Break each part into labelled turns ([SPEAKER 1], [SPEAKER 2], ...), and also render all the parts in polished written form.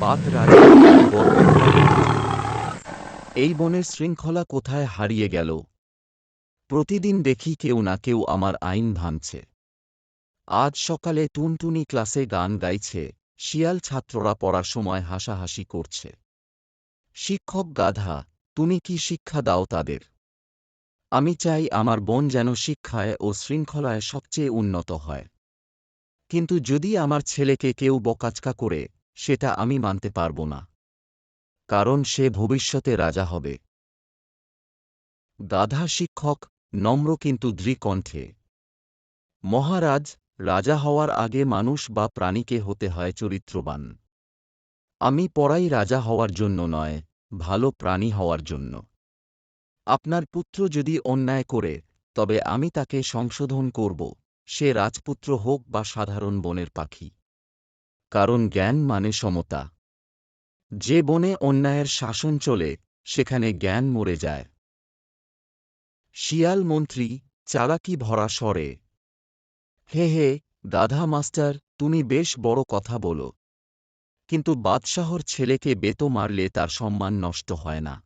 [SPEAKER 1] বাঘ রাজা গর্বে ভরা কণ্ঠে। এই বনের শৃঙ্খলা কোথায় হারিয়ে গেল? প্রতিদিন দেখি কেউ না কেউ আমার আইন ভাঙছে। আজ সকালে টুনটুনি ক্লাসে গান গাইছে, শিয়াল ছাত্ররা পড়ার সময় হাসাহাসি করছে। শিক্ষক গাধা, তুমি কি শিক্ষা দাও তাদের? আমি চাই আমার বন যেন শিক্ষায় ও শৃঙ্খলায় সবচেয়ে উন্নত হয়। কিন্তু যদি আমার ছেলেকে কেউ বকাচকা করে, সেটা আমি মানতে পারব না। কারণ সে ভবিষ্যতে রাজা হবে। গাধা শিক্ষক, নম্র কিন্তু দৃঢ়কণ্ঠে। মহারাজ, রাজা হওয়ার আগে মানুষ বা প্রাণীকে হতে হয় চরিত্রবান। আমি পড়াই রাজা হওয়ার জন্য নয়, ভালো প্রাণী হওয়ার জন্য। আপনার পুত্র যদি অন্যায় করে, তবে আমি তাকে সংশোধন করব, সে রাজপুত্র হোক বা সাধারণ বনের পাখি। কারণ জ্ঞান মানে সমতা। যে বনে অন্যায়ের শাসন চলে, সেখানে জ্ঞান মরে যায়। শিয়াল মন্ত্রী, চালাকি ভরা স্বরে। হে হে, গাধা মাস্টার, তুমি বেশ বড় কথা বলো। কিন্তু বাদশাহর ছেলেকে বেতো মারলে তার সম্মান নষ্ট হয় না।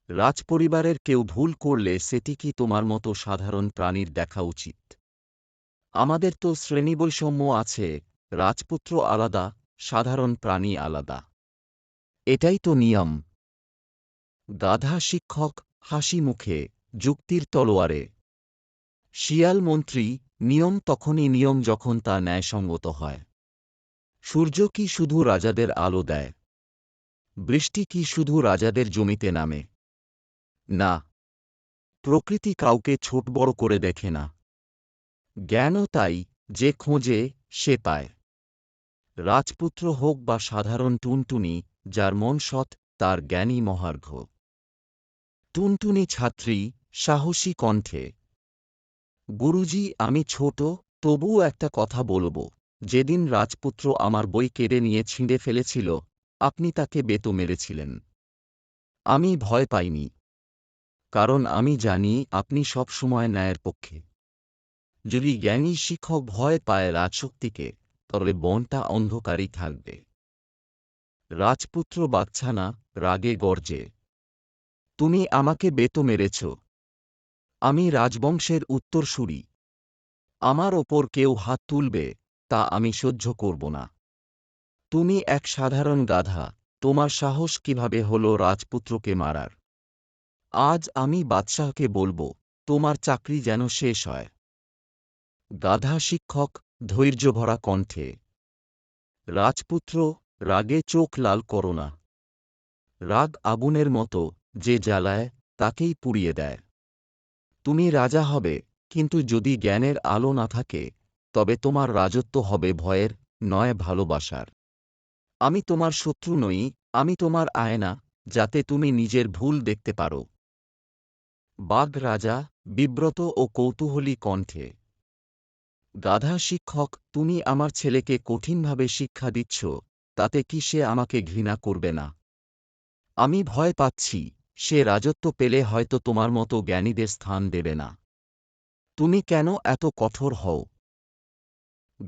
[SPEAKER 1] রাজপরিবারের কেউ ভুল করলে সেটি কি তোমার মতো সাধারণ প্রাণীর দেখা উচিত? আমাদের তো শ্রেণীবৈষম্য আছে, রাজপুত্র আলাদা, সাধারণ প্রাণী আলাদা। এটাই তো নিয়ম। গাধা শিক্ষক, হাসি মুখে, যুক্তির তলোয়ারে। শিয়াল মন্ত্রী, নিয়ম তখনই নিয়ম যখন তা ন্যায়সঙ্গত হয়। সূর্য কি শুধু রাজাদের আলো দেয়? বৃষ্টি কি শুধু রাজাদের জমিতে নামে? না। প্রকৃতি কাউকে ছোট বড় করে দেখে না। জ্ঞানও তাই, যে খোঁজে সে পায়। রাজপুত্র হোক বা সাধারণ টুনটুনি, যার মন সৎ, তার জ্ঞানই মহার্ঘ। টুনটুনি ছাত্রী, সাহসী কণ্ঠে। গুরুজি, আমি ছোট, তবুও একটা কথা বলব। যেদিন রাজপুত্র আমার বই কেড়ে নিয়ে ছিঁড়ে ফেলেছিল, আপনি তাকে বেতো মেরেছিলেন। আমি ভয় পাইনি। কারণ আমি জানি আপনি সব সময় ন্যায়ের পক্ষে। যদি জ্ঞানী শিক্ষক ভয় পায় রাজশক্তিকে, তবে বনটা অন্ধকারই থাকবে। রাজপুত্র বাচ্চানা, রাগে গর্জে। তুমি আমাকে বেতো মেরেছ। আমি রাজবংশের উত্তরসূরি। আমার ওপর কেউ হাত তুলবে, তা আমি সহ্য করব না। তুমি এক সাধারণ গাধা, তোমার সাহস কিভাবে হলো রাজপুত্রকে মারার? আজ আমি বাদশাহকে বলবো, তোমার চাকরি যেন শেষ হয়। গাধা শিক্ষক, ধৈর্যভরা কণ্ঠে। রাজপুত্র, রাগে চোখ লাল করো না। রাগ আগুনের মতো, যে জ্বালায়, তাকেই পুড়িয়ে দেয়। তুমি রাজা হবে, কিন্তু যদি জ্ঞানের আলো না থাকে, তবে তোমার রাজত্ব হবে ভয়ের, নয় ভালোবাসার। আমি তোমার শত্রু নই, আমি তোমার আয়না, যাতে তুমি নিজের ভুল দেখতে পারো। বাঘ রাজা, বিব্রত ও কৌতূহলী কণ্ঠে। গাধা শিক্ষক, তুমি আমার ছেলেকে কঠিনভাবে শিক্ষা দিচ্ছ, তাতে কি সে আমাকে ঘৃণা করবে না? আমি ভয় পাচ্ছি, সে রাজত্ব পেলে হয়তো তোমার মতো জ্ঞানীদের স্থান দেবে না। তুমি কেন এত কঠোর হও?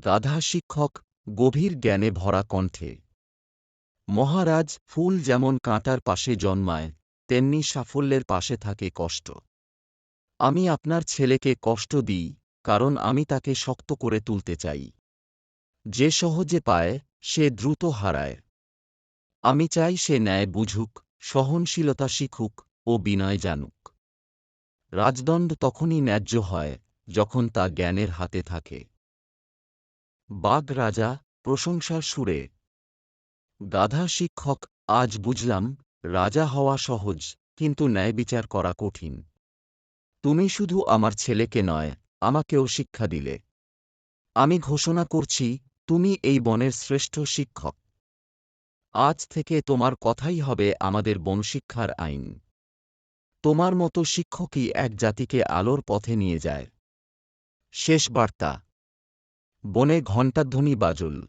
[SPEAKER 1] গাধা শিক্ষক, গভীর জ্ঞানে ভরা কণ্ঠে। মহারাজ, ফুল যেমন কাঁটার পাশে জন্মায়, তেমনি সাফল্যের পাশে থাকে কষ্ট। আমি আপনার ছেলেকে কষ্ট দিই, কারণ আমি তাকে শক্ত করে তুলতে চাই। যে সহজে পায়, সে দ্রুত হারায়। আমি চাই সে ন্যায় বুঝুক, সহনশীলতা শিখুক ও বিনয় জানুক। রাজদণ্ড তখনই ন্যায্য হয়, যখন তা জ্ঞানের হাতে থাকে। বাঘ রাজা, প্রশংসার সুরে। গাধা শিক্ষক, আজ বুঝলাম, রাজা হওয়া সহজ, কিন্তু ন্যায়বিচার করা কঠিন। তুমি শুধু আমার ছেলেকে নয়, আমাকেও শিক্ষা দিলে। আমি ঘোষণা করছি, তুমি এই বনের শ্রেষ্ঠ শিক্ষক। আজ থেকে তোমার কথাই হবে আমাদের বনশিক্ষার আইন। তোমার মতো শিক্ষকই এক জাতিকে আলোর পথে নিয়ে যায়। শেষ বার্তা। বনে ঘণ্টাধ্বনি বাজল।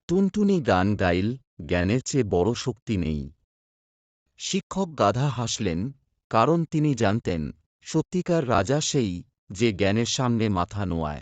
[SPEAKER 1] টুনটুনি গান গাইল, জ্ঞানের চেয়ে বড় শক্তি নেই। শিক্ষক গাধা হাসলেন, কারণ তিনি জানতেন, সত্যিকার রাজা সেই, যে জ্ঞানের সামনে মাথা নোয়ায়।